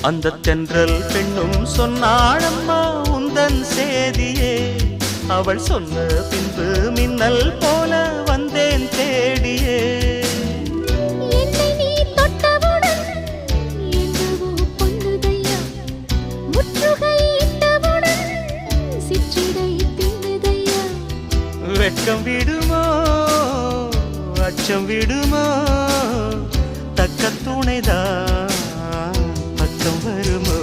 அந்த தென்றல் பெண்ணும் சொன்னாளம்மா உந்தன் சேதியே. அவள் சொன்ன பின்பு மின்னல் போல வந்தேன் தேடியே. வெட்கம் விடுமோ அச்சம் விடுமோ தக்க துணைதான் பக்கம் வருமோ.